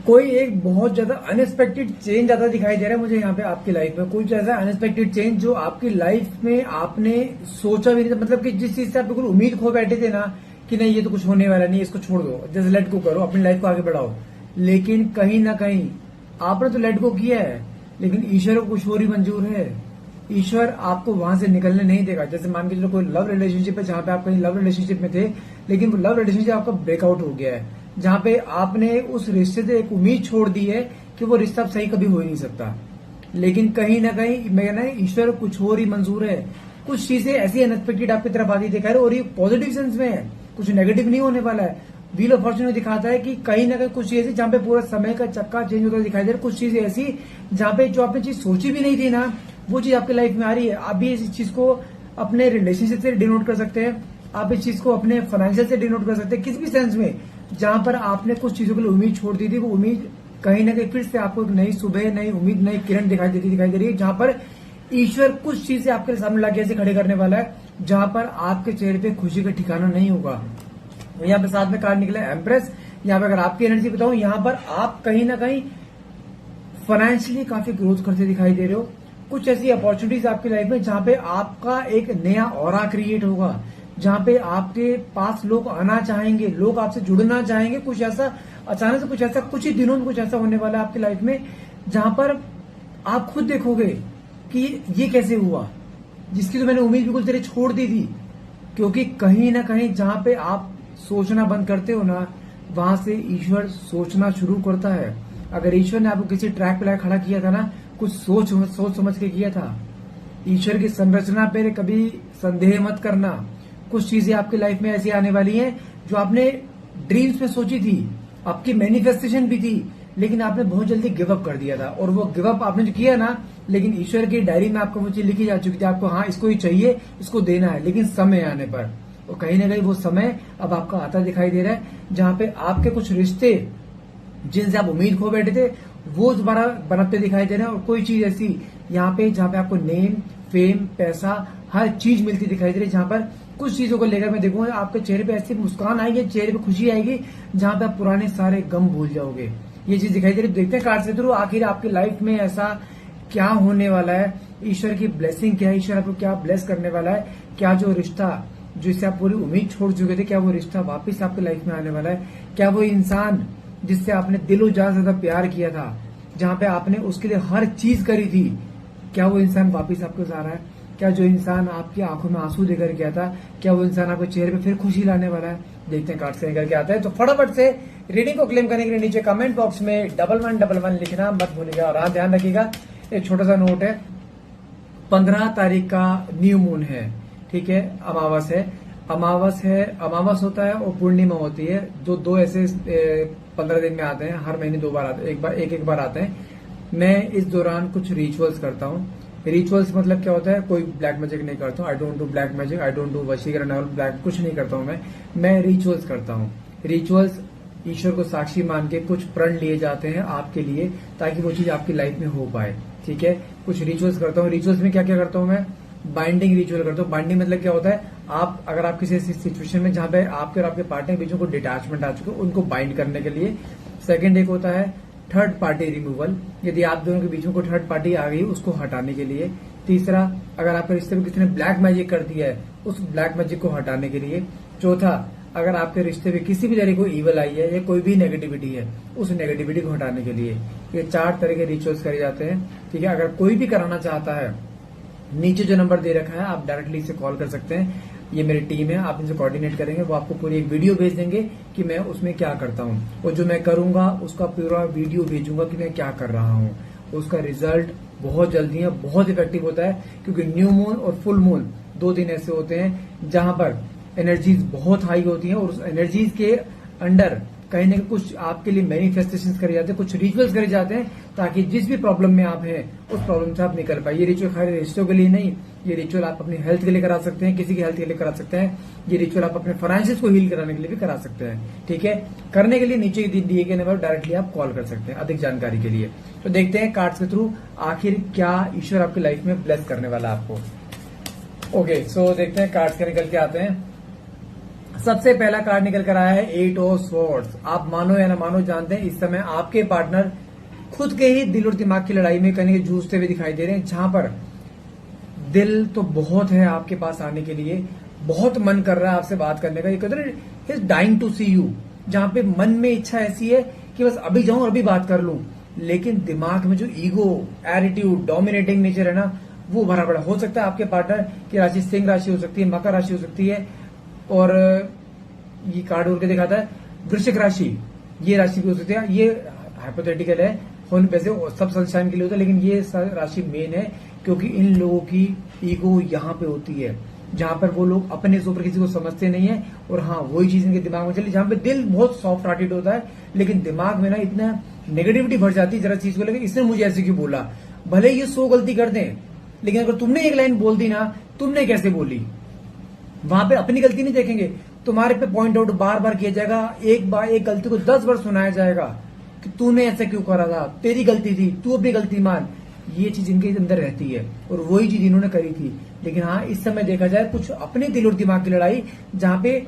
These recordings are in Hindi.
कोई एक बहुत ज्यादा अनएक्सपेक्टेड चेंज आता दिखाई दे रहा है मुझे यहाँ पे आपकी लाइफ में। कुछ ऐसा अनएक्सपेक्टेड चेंज जो आपकी लाइफ में आपने सोचा भी नहीं था, मतलब कि जिस चीज से आप बिल्कुल उम्मीद खो बैठे थे ना कि नहीं ये तो कुछ होने वाला नहीं, इसको छोड़ दो, जैसे लेट गो करो, अपनी लाइफ को आगे बढ़ाओ। लेकिन कहीं ना कहीं आपने तो लेट गो किया है, लेकिन ईश्वर को कुछ और ही मंजूर है। ईश्वर आपको वहां से निकलने नहीं देगा। जैसे मान के चलो कोई लव रिलेशनशिप है, जहां पे आप कहीं लव रिलेशनशिप में थे, लेकिन वो लव रिलेशनशिप आपका ब्रेकआउट हो गया है, जहां पे आपने उस रिश्ते से एक उम्मीद छोड़ दी है कि वो रिश्ता सही कभी हो ही नहीं सकता। लेकिन कहीं ना कहीं मैं ईश्वर कुछ और ही मंजूर है। कुछ चीजें ऐसी अनएक्सपेक्टेड आपकी तरफ आती दिखा रहे, और ये पॉजिटिव सेंस में है, कुछ नेगेटिव नहीं होने वाला है। व्हील ऑफ फॉर्चून में दिखाता है कि कहीं ना कहीं कुछ चीजें जहां पे पूरा समय का चक्का चेंज होता दिखाई दे रहा है, कुछ चीजें ऐसी जहां पे जो आपने चीज सोची भी नहीं थी ना, वो चीज आपकी लाइफ में आ रही है। आप भी इस चीज को अपने रिलेशनशिप से डिनोट कर सकते हैं, आप इस चीज को अपने फाइनेंशियल से डिनोट कर सकते हैं, किसी भी सेंस में जहां पर आपने कुछ चीजों के लिए उम्मीद छोड़ दी थी, वो उम्मीद कहीं ना कहीं फिर से आपको एक नई सुबह, नई उम्मीद, नई किरण दिखाई दे रही है, जहां पर ईश्वर कुछ चीजें आपके सामने लाके ऐसे खड़े करने वाला है जहां पर आपके चेहरे पे खुशी का ठिकाना नहीं होगा। यहाँ पे साथ में कार्ड निकला है एम्प्रेस। यहाँ पे अगर आपकी एनर्जी बताऊं, यहाँ पर आप कहीं ना कहीं फाइनेंशियली काफी ग्रोथ करते दिखाई दे रहे हो। कुछ ऐसी अपॉर्चुनिटीज आपकी लाइफ में जहां पे आपका एक नया ऑरा क्रिएट होगा, जहां पे आपके पास लोग आना चाहेंगे, लोग आपसे जुड़ना चाहेंगे। कुछ ऐसा अचानक से, कुछ ऐसा कुछ ही दिनों में कुछ ऐसा होने वाला है आपकी लाइफ में जहां पर आप खुद देखोगे कि ये कैसे हुआ, जिसकी तो मैंने उम्मीद बिल्कुल तेरे छोड़ दी थी। क्योंकि कहीं ना कहीं जहां पे आप सोचना बंद करते हो ना, वहां से ईश्वर सोचना शुरू करता है। अगर ईश्वर ने आपको किसी ट्रैक पे खड़ा किया था ना, कुछ सोच समझ के किया था। ईश्वर की संरचना पे कभी संदेह मत करना। कुछ चीजें आपकी लाइफ में ऐसी आने वाली हैं जो आपने ड्रीम्स में सोची थी, आपकी मैनिफेस्टेशन भी थी, लेकिन आपने बहुत जल्दी गिव अप कर दिया था। और वो गिव अप आपने जो किया ना, लेकिन ईश्वर की डायरी में आपको वो चीज लिखी जा चुकी थी, आपको हाँ इसको ही चाहिए, इसको देना है, लेकिन समय आने पर। और कहीं ना कहीं वो समय अब आपका आता दिखाई दे रहा है, जहां पे आपके कुछ रिश्ते जिनसे आप उम्मीद खो बैठे थे, वो दोबारा बनते दिखाई दे रहे हैं। और कोई चीज ऐसी यहाँ पे जहां पे आपको नेम, फेम, पैसा, हर चीज मिलती दिखाई दे रही है, जहां पर कुछ चीजों को लेकर मैं देखूंगा आपके चेहरे पे ऐसी मुस्कान आएगी, चेहरे पे खुशी आएगी, जहां पे आप पुराने सारे गम भूल जाओगे। ये चीज दिखाई दे रही है। देखते हैं कार्ड के थ्रू आखिर आपकी लाइफ में ऐसा क्या होने वाला है, ईश्वर की ब्लेसिंग क्या है, ईश्वर आपको क्या ब्लेस करने वाला है। क्या जो रिश्ता जिससे आप पूरी उम्मीद छोड़ चुके थे, क्या वो रिश्ता वापस आपकी लाइफ में आने वाला है। क्या वो इंसान जिससे आपने दिलो जान ज्यादा प्यार किया था, जहां पे आपने उसके लिए हर चीज करी थी, क्या वो इंसान वापस आपके साथ आ रहा है। क्या जो इंसान आपकी आंखों में आंसू देकर गया था, क्या वो इंसान आपके चेहरे पे फिर खुशी लाने वाला है। देखते हैं कार्ड से निकल के आता है। तो फटाफट से रीडिंग को क्लेम करने के लिए नीचे कमेंट बॉक्स में 1111 लिखना मत भूलिएगा। और हाँ, ध्यान रखिएगा, एक छोटा सा नोट है, 15 तारीख का न्यू मून है, ठीक है, अमावस है। अमावस होता है और पूर्णिमा होती है, जो दो ऐसे 15 दिन में आते हैं, हर महीने 2 बार आते हैं, एक बार आते हैं। मैं इस दौरान कुछ रिचुअल्स करता हूँ। रिचुअल्स मतलब क्या होता है, कोई ब्लैक मैजिक नहीं करता हूँ। I don't do black magic, I don't do वशीकरण और ब्लैक, कुछ नहीं करता हूँ मैं रिचुअल्स करता हूँ। रिचुअल्स ईश्वर को साक्षी मान के कुछ प्रण लिए जाते हैं आपके लिए, ताकि वो चीज आपकी लाइफ में हो पाए, ठीक है। कुछ रिचुअल्स करता हूँ। रिचुअल्स में क्या क्या करता हूँ मैं, बाइंडिंग रिचुअल करता हूँ। बाइंडिंग मतलब क्या होता है, आप अगर आप किसी ऐसी सिचुएशन में जहां पे आपके और आपके पार्टनर के बीच में कोई डिटैचमेंट आ चुके हो, उनको बाइंड करने के लिए। सेकंड एक होता है थर्ड पार्टी रिमूवल, यदि आप दोनों के बीच में कोई थर्ड पार्टी आ गई उसको हटाने के लिए। तीसरा, अगर आपके रिश्ते में किसी ने ब्लैक मैजिक कर दिया है, उस ब्लैक मैजिक को हटाने के लिए। चौथा, अगर आपके रिश्ते में किसी भी तरह कोई ईवल आई है या कोई भी नेगेटिविटी है, उस नेगेटिविटी को हटाने के लिए। ये 4 तरह के रिचुअल्स करे जाते हैं, ठीक है। अगर कोई भी कराना चाहता है, नीचे जो नंबर दे रखा है आप डायरेक्टली इसे कॉल कर सकते हैं। ये मेरी टीम है, आप इनसे कोऑर्डिनेट करेंगे, वो आपको पूरी एक वीडियो भेज देंगे कि मैं उसमें क्या करता हूँ, और जो मैं करूंगा उसका पूरा वीडियो भेजूंगा कि मैं क्या कर रहा हूँ। उसका रिजल्ट बहुत जल्दी है, बहुत इफेक्टिव होता है, क्योंकि न्यू मून और फुल मून 2 दिन ऐसे होते हैं जहां पर एनर्जीज बहुत हाई होती हैं, और उस एनर्जीज के अंडर कहीं ना कहीं कुछ आपके लिए मैनिफेस्टेशंस करे जाते हैं, कुछ रिचुअल्स करे जाते हैं, ताकि जिस भी प्रॉब्लम में आप हैं उस प्रॉब्लम से आप निकल पाए। ये रिचुअल खाली रिश्तों के लिए नहीं, ये रिचुअल आप अपनी हेल्थ के लिए करा सकते हैं, किसी की हेल्थ के लिए करा सकते हैं। ये रिचुअल आप अपने फाइनेंशियल्स को हील कराने के लिए भी करा सकते हैं, ठीक है। करने के लिए नीचे दिए गए नंबर डायरेक्टली आप कॉल कर सकते हैं अधिक जानकारी के लिए। तो देखते हैं कार्ड्स के थ्रू आखिर क्या ईश्वर आपकी लाइफ में ब्लेस करने वाला है आपको। ओके, सो देखते हैं कार्ड्स के निकल के आते हैं। सबसे पहला कार्ड निकल कर आया है 8 ऑफ स्वॉर्ड्स। आप मानो या ना मानो, जानते हैं इस समय आपके पार्टनर खुद के ही दिल और दिमाग की लड़ाई में कहीं जूझते हुए दिखाई दे रहे हैं, जहां पर दिल तो बहुत है आपके पास आने के लिए, बहुत मन कर रहा है आपसे बात करने का, ये कहते हैं he is dying to see you, जहां पे मन में इच्छा ऐसी है कि बस अभी जाऊं और अभी बात कर लूं, लेकिन दिमाग में जो ईगो, एटीट्यूड, डोमिनेटिंग नेचर है ना, वो भरा पड़ा। हो सकता है आपके पार्टनर की राशि सिंह राशि हो सकती है, मकर राशि हो सकती है, और ये कार्ड उड़ के दिखाता है वृश्चिक राशि, ये राशि भी हो सकती है। ये हाइपोथेटिकल है, होने वैसे सब सनशाइन के लिए होता है, लेकिन ये राशि मेन है क्योंकि इन लोगों की ईगो यहाँ पे होती है, जहां पर वो लोग अपने से ऊपर किसी को समझते नहीं है, और हाँ वही चीज इनके दिमाग में चली, जहां पे दिल बहुत सॉफ्ट हार्टेड होता है, लेकिन दिमाग में ना इतना नेगेटिविटी भर जाती है जरा चीज को लेकर, इसने मुझे ऐसे क्यों बोला, भले ये 100 गलती कर दें, लेकिन अगर तुमने एक लाइन बोल दी ना, तुमने कैसे बोली, वहां पे अपनी गलती नहीं देखेंगे, तुम्हारे पे पॉइंट आउट बार बार किया जाएगा, एक बार एक गलती को 10 बार सुनाया जाएगा कि तूने ऐसा क्यों करा था, तेरी गलती थी, तू अपनी गलती मान, ये चीज इनके अंदर रहती है, और वही चीज इन्होंने करी थी। लेकिन हाँ इस समय देखा जाए कुछ अपने दिल और दिमाग की लड़ाई, जहां पे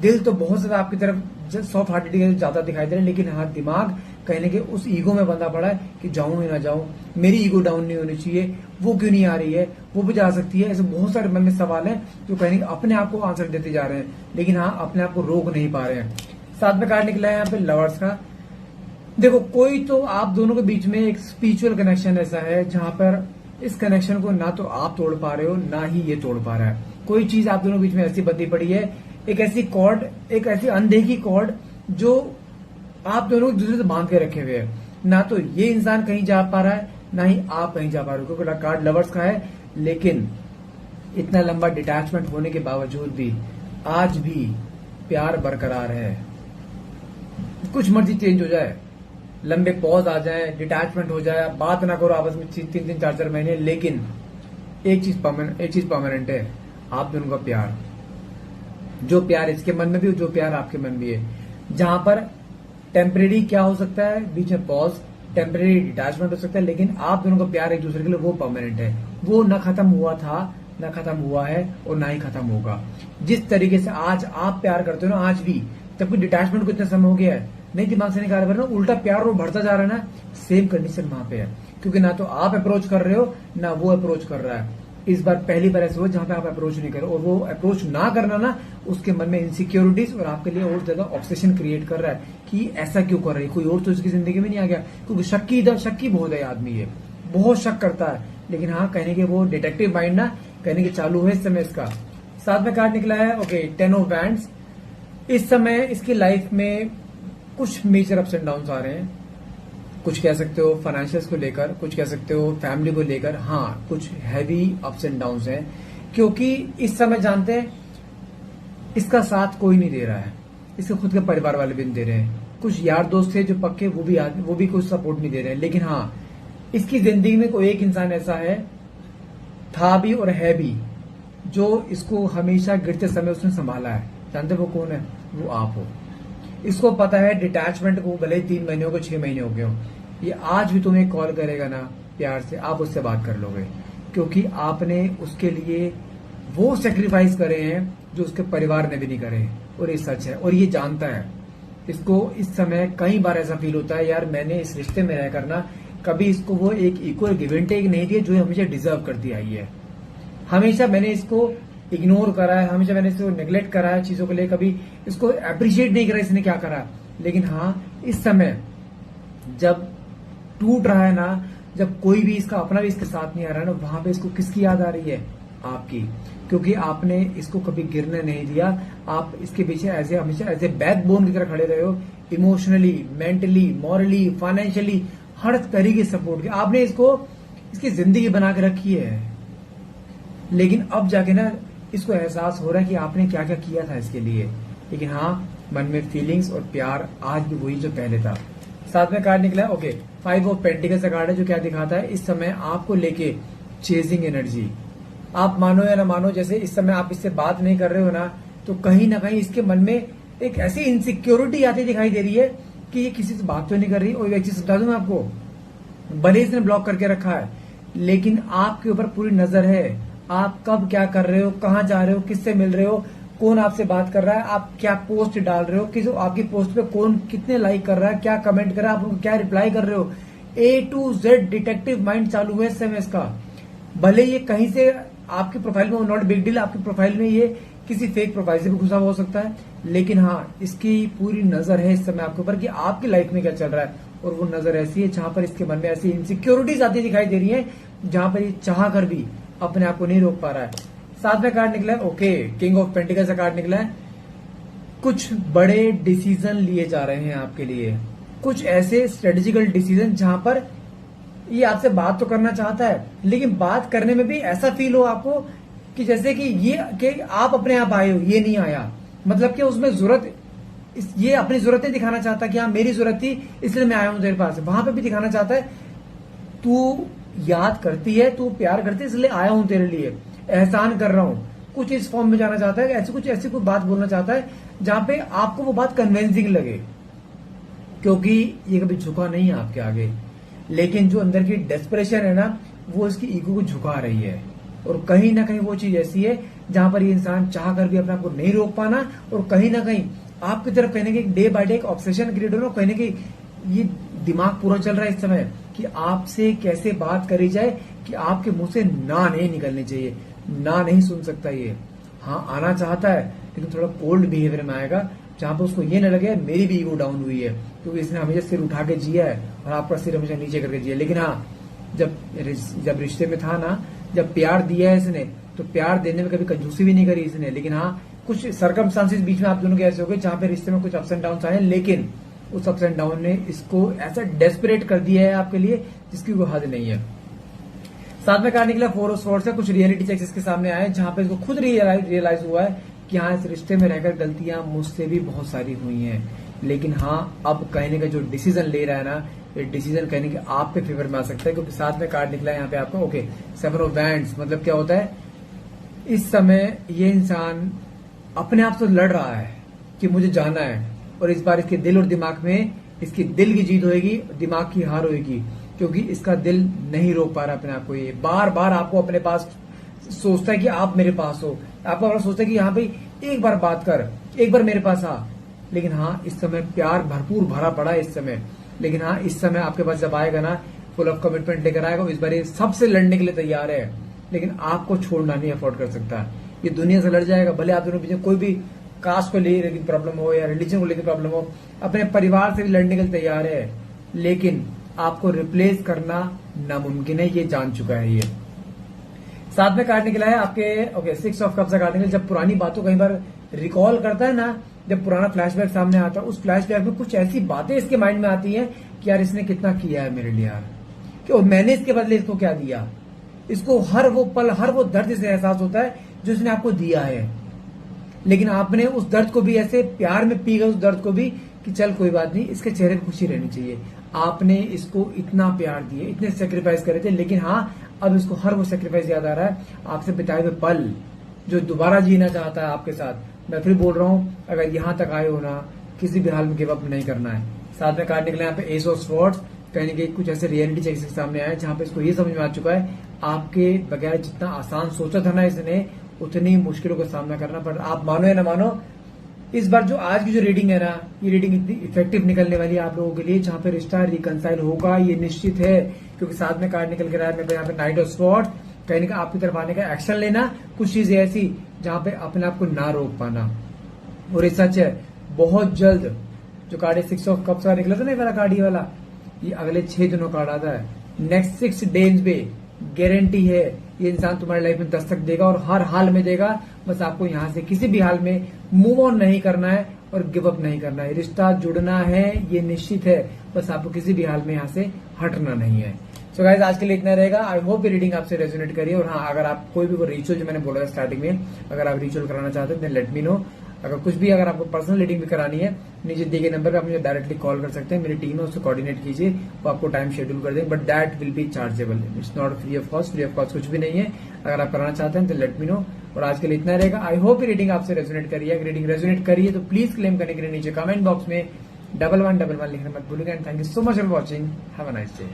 दिल तो बहुत ज्यादा आपकी तरफ सॉफ्ट हार्टेड ज्यादा दिखाई दे रहे हैं, लेकिन हाँ दिमाग कहीं ना कहीं उस ईगो में बंधा पड़ा है कि जाऊं या ना जाऊं, मेरी ईगो डाउन नहीं होनी चाहिए, वो क्यों नहीं आ रही है, वो भी जा सकती है, ऐसे बहुत सारे मन में सवाल हैं जो कहीं अपने आप को आंसर देते जा रहे हैं, लेकिन हाँ अपने आप को रोक नहीं पा रहे हैं। साथ में कार्ड निकला है यहाँ पे लवर्स का। देखो कोई तो आप दोनों के बीच में एक स्पिरिचुअल कनेक्शन ऐसा है जहां पर इस कनेक्शन को ना तो आप तोड़ पा रहे हो, ना ही ये तोड़ पा रहा है। कोई चीज आप दोनों के बीच में ऐसी बंधी पड़ी है, एक ऐसी कॉर्ड, एक ऐसी अनदेखी कॉर्ड जो आप दोनों एक दूसरे से बांध के रखे हुए हैं, ना तो ये इंसान कहीं जा पा रहा है, ना ही आप कहीं जा पा रहे हो, क्योंकि कार्ड लवर्स का है। लेकिन इतना लंबा डिटैचमेंट होने के बावजूद भी आज भी प्यार बरकरार है। कुछ मर्जी चेंज हो जाए, लंबे पॉज आ जाए, डिटैचमेंट हो जाए, बात ना करो आपस में 3-3, 4-4 महीने, लेकिन एक चीज परमानेंट है, आप दोनों का प्यार। जो प्यार इसके मन में भी, जो प्यार आपके मन में भी है, जहां पर टेम्परेरी क्या हो सकता है, बीच में पॉज, टेम्परेरी डिटैचमेंट हो सकता है, लेकिन आप दोनों का प्यार एक दूसरे के लिए वो परमानेंट है, वो न खत्म हुआ था, न खत्म हुआ है, और ना ही खत्म होगा। जिस तरीके से आज आप प्यार करते हो ना, आज भी, जबकि डिटैचमेंट को इतना समय हो गया है, नहीं दिमाग से निकाल रहे, उल्टा प्यार वो बढ़ता जा रहा है ना, सेम कंडीशन वहां पे है, क्योंकि ना तो आप अप्रोच कर रहे हो, ना वो अप्रोच कर रहा है। इस बार पहली बार ऐसा हुआ जहां पे आप अप्रोच नहीं करो, और वो अप्रोच ना करना ना, उसके मन में इनसिक्योरिटीज और आपके लिए और ज्यादा ऑब्सेशन क्रिएट कर रहा है कि ऐसा क्यों कर रही है, कोई और तो उसकी जिंदगी में नहीं आ गया, क्योंकि शक्की बहुत है आदमी, ये बहुत शक करता है। लेकिन हाँ कहने के वो डिटेक्टिव माइंड ना कहने के चालू है इस समय इसका। साथ में कार्ड निकला है ओके 10 ऑफ वैंड्स। इस समय इसकी लाइफ में कुछ मेजर अप्स एंड डाउन्स आ रहे हैं, कुछ कह सकते हो फाइनेंशियल्स को लेकर, कुछ कह सकते हो फैमिली को लेकर, हाँ कुछ हैवी अप्स एंड डाउन्स हैं, क्योंकि इस समय जानते हैं इसका साथ कोई नहीं दे रहा है, इसके खुद के परिवार वाले भी नहीं दे रहे हैं, कुछ यार दोस्त थे जो पक्के वो भी कुछ सपोर्ट नहीं दे रहे हैं। लेकिन हाँ इसकी जिंदगी में कोई एक इंसान ऐसा है, था भी और है भी, जो इसको हमेशा गिरते समय उसने संभाला है। जानते वो कौन है? वो आप हो। इसको पता है डिटैचमेंट को भले 3 महीने हो गए, 6 महीने हो गए हो, ये आज भी तुम्हें कॉल करेगा ना प्यार से, आप उससे बात कर लोगे, क्योंकि आपने उसके लिए वो सेक्रीफाइस करे हैं जो उसके परिवार ने भी नहीं करे, और ये सच है और ये जानता है। इसको इस समय कई बार ऐसा फील होता है यार मैंने इस रिश्ते में रह करना कभी इसको वो एक इक्वल गिव एंड टेक नहीं दिया जो हमेशा डिजर्व करती आई है। हमेशा मैंने इसको इग्नोर करा है, हमेशा मैंने इसको नेग्लेक्ट करा है चीजों के लिए, कभी इसको अप्रिशिएट नहीं करा इसने क्या करा। लेकिन हाँ इस समय जब टूट रहा है ना, जब कोई भी इसका अपना भी इसके साथ नहीं आ रहा है ना, वहां पे इसको किसकी याद आ रही है? आपकी, क्योंकि आपने इसको कभी गिरने नहीं दिया। आप इसके पीछे हमेशा एज ए बैकबोन की तरह खड़े रहे हो, इमोशनली, मेंटली, मॉरली, फाइनेंशियली, हर तरीके से सपोर्ट किया आपने इसको, इसकी जिंदगी बना के रखी है। लेकिन अब जाके ना इसको एहसास हो रहा है कि आपने क्या क्या किया था इसके लिए। लेकिन हाँ मन में फीलिंग्स और प्यार आज भी वही जो पहले था। साथ में कार्ड निकला है ओके 5 ऑफ पेंटिकल्स का कार्ड है, जो क्या दिखाता है इस समय आपको लेके चेजिंग एनर्जी। आप मानो या ना मानो, जैसे इस समय आप इससे बात नहीं कर रहे हो ना, तो कहीं ना कहीं इसके मन में एक ऐसी इनसिक्योरिटी आती दिखाई दे रही है कि ये किसी से बात तो नहीं कर रही। और एक चीज समझा दूं मैं आपको, भले इसने ब्लॉक करके रखा है लेकिन आपके ऊपर पूरी नजर है। आप कब क्या कर रहे हो, कहाँ जा रहे हो, किससे मिल रहे हो, कौन आपसे बात कर रहा है, आप क्या पोस्ट डाल रहे हो, किस आपकी पोस्ट पे कौन कितने लाइक कर रहा है, क्या कमेंट कर रहा है, आप उनको क्या रिप्लाई कर रहे हो। A to Z detective mind चालू है इस समय इसका। भले ये कहीं से आपकी प्रोफाइल में, नॉट बिग डील, आपकी प्रोफाइल में ये किसी फेक प्रोफाइल से भी घुसा हुआ हो सकता है, लेकिन हाँ इसकी पूरी नजर है इस समय आपके ऊपर कि आपकी लाइफ में क्या चल रहा है। और वो नजर ऐसी है जहां पर इसके मन में ऐसी इनसिक्योरिटीज आती दिखाई दे रही है, जहां पर ये चाह कर भी अपने आप को नहीं रोक पा रहा है। साथ में कार्ड निकला है ओके, किंग ऑफ पेंटिकल्स का कार्ड निकला है। कुछ बड़े डिसीजन लिए जा रहे हैं आपके लिए, कुछ ऐसे स्ट्रेटेजिकल डिसीजन जहां पर ये आपसे बात तो करना चाहता है, लेकिन बात करने में भी ऐसा फील हो आपको कि जैसे कि आप अपने आप आए हो, ये नहीं आया। मतलब कि उसमें ये अपनी जरूरत नहीं दिखाना चाहता कि हाँ मेरी जरूरत थी इसलिए मैं आया हूं तेरे पास। वहां पे भी दिखाना चाहता है तू याद करती है, तू प्यार करती है इसलिए आया हूं तेरे लिए, एहसान कर रहा हूं। कुछ इस फॉर्म में जाना चाहता है, ऐसी कोई बात बोलना चाहता है जहां पे आपको वो बात कन्विंसिंग लगे, क्योंकि ये कभी झुका नहीं है आपके आगे। लेकिन जो अंदर की डेस्परेशन है ना, वो इसकी ईगो को झुका रही है। और कहीं ना कहीं वो चीज ऐसी है जहां पर ये इंसान चाह कर भी अपने आप को नहीं रोक पाना, और कहीं ना कहीं आपकी तरफ कहने के डे बाय डे एक ऑब्सेशन क्रिएट हो रहा है। कहीं ना कहीं ये दिमाग पूरा चल रहा है इस समय कि आपसे कैसे बात करी जाए कि आपके मुंह से ना नहीं निकलनी चाहिए, ना नहीं सुन सकता ये। हाँ आना चाहता है लेकिन थोड़ा कोल्ड बिहेवियर में आएगा, जहां पर उसको ये न लगे मेरी भी ईगो डाउन हुई है, क्योंकि इसने हमेशा सिर उठा के जिया है और आपका सिर हमेशा नीचे करके जिया। लेकिन हाँ जब रिश्ते में था ना, जब प्यार दिया है इसने, तो प्यार देने में कभी कंजूसी भी नहीं करी इसने। लेकिन हाँ कुछ सर्कमस्टांसेस बीच में आप दोनों के ऐसे हो गए जहां पे रिश्ते में कुछ अप्स एंड डाउन आए, लेकिन उस अप्स एंड डाउन ने इसको ऐसा डेस्परेट कर दिया है आपके लिए जिसकी कोई हद नहीं है। साथ में कार्ड निकला 4 ऑफ स्वॉर्ड्स है। कुछ रियलिटी चेक्स इसके सामने आए जहां पे इसको खुद रियलाइज हुआ है कि हाँ इस रिश्ते में रहकर गलतियां मुझसे भी बहुत सारी हुई हैं, लेकिन हाँ अब कहने का जो डिसीजन ले रहा है ना, ये डिसीजन कहने के आपके फेवर में आ सकता है, क्योंकि साथ में कार्ड निकला है यहाँ पे आपका ओके 7 ऑफ वैंड्स। मतलब क्या होता है, इस समय ये इंसान अपने आप से लड़ रहा है कि मुझे जाना है, और इस बार इसके दिल और दिमाग में इसकी दिल की जीत होगी, दिमाग की हार होगी, क्योंकि इसका दिल नहीं रोक पा रहा अपने आप को। ये बार बार आपको अपने पास सोचता है कि आप मेरे पास हो, आपको सोचता है कि हाँ भाई एक बार बात कर, एक बार मेरे पास आ। लेकिन हाँ इस समय प्यार भरपूर भरा पड़ा है इस समय। लेकिन हाँ इस समय आपके पास जब आएगा ना, फुल ऑफ कमिटमेंट लेकर आएगा, इस बार ये सबसे लड़ने के लिए तैयार है, लेकिन आपको छोड़ना नहीं अफोर्ड कर सकता। ये दुनिया से लड़ जाएगा, भले आप दोनों पीछे कोई भी कास्ट को लेकर प्रॉब्लम हो या रिलीजन को लेकर प्रॉब्लम हो, अपने परिवार से भी लड़ने के लिए तैयार है, लेकिन आपको रिप्लेस करना नामुमकिन है, ये जान चुका है ये। साथ में कार्ड निकला है आपके ओके 6 ऑफ कप्स का कार्ड निकला। जब पुरानी बातों कई बार रिकॉल करता है ना, जब पुराना फ्लैशबैक सामने आता है, उस फ्लैशबैक में कुछ ऐसी बातें इसके माइंड में आती हैं कि यार इसने कितना किया है मेरे लिए यार, कि मैंने इसके बदले इसको क्या दिया। इसको हर वो पल, हर वो दर्द इसे एहसास होता है जो इसने आपको दिया है, लेकिन आपने उस दर्द को भी ऐसे प्यार में पी गए, उस दर्द को भी कि चल कोई बात नहीं, इसके चेहरे पर खुशी रहनी चाहिए। आपने इसको इतना प्यार दिए, इतने सेक्रीफाइस करे थे, लेकिन हाँ अब इसको हर वो सेक्रीफाइस याद आ रहा है, आपसे बिताए हुए पल जो दोबारा जीना चाहता है आपके साथ। मैं फिर बोल रहा हूं, अगर यहां तक आए हो ना, किसी भी हाल में गिव अप नहीं करना है। साथ में कार्ड निकले यहाँ पे एस ऑफ स्वॉर्ड्स। कहीं कि कुछ ऐसे रियलिटी चेक्स के सामने आए जहां पे इसको ये समझ में आ चुका है आपके बगैर जितना आसान सोचा था ना इसने, उतनी मुश्किलों का सामना करना पड़ रहा। आप मानो या ना मानो, इस बार जो आज की जो रीडिंग है ना, ये रीडिंग इतनी इफेक्टिव निकलने वाली है आप लोगों के लिए, जहां पे रिश्ता रिकंसाइल होगा ये निश्चित है, क्योंकि साथ में कार्ड निकल के रहा है मेरे यहाँ पे नाइट ऑफ स्वॉर्ड्स। कहने का आपकी तरफ आने का, एक्शन लेना, कुछ चीजें ऐसी जहां पे अपने आप को ना रोक पाना। और ये सच है, बहुत जल्द जो कार्ड 6 ऑफ कप्स का निकला था ना, ये वाला कार्ड, ये वाला, ये अगले 6 दिनों कार्ड आता है। नेक्स्ट 6 डेज में गारंटी है ये इंसान तुम्हारी लाइफ में दस्तक देगा, और हर हाल में देगा। बस आपको यहाँ से किसी भी हाल में मूव ऑन नहीं करना है और गिव अप नहीं करना है। रिश्ता जुड़ना है ये निश्चित है, बस आपको किसी भी हाल में यहाँ से हटना नहीं है। सो गाइस आज के लिए इतना रहेगा। आई होप ये रीडिंग आपसे रेजोनेट करिए। और हाँ, अगर आप कोई भी वो रिचुअल जो मैंने बोला था स्टार्टिंग में, अगर आप रिचुअल कराना चाहते हैं देन लेट मी नो। अगर कुछ भी, अगर आपको पर्सनल रीडिंग भी करानी है, नीचे दिए गए नंबर पर आप मुझे डायरेक्टली कॉल कर सकते हैं। मेरी टीम है, उससे कोऑर्डिनेट कीजिए, वो आपको टाइम शेड्यूल कर देंगे, but that will be chargeable, it's not free of cost. Free of cost कुछ भी नहीं है। अगर आप कराना चाहते हैं तो लेट मी नो। और आज के लिए इतना रहेगा। आई होप ये रीडिंग आपसे रेजोनेट करिए। अगर रीडिंग रेजोनेट करिए तो प्लीज क्लेम करने के लिए नीचे कमेंट बॉक्स में 1111 लिखना मत भूलिएगा। And thank you so much for watching. Have a nice day.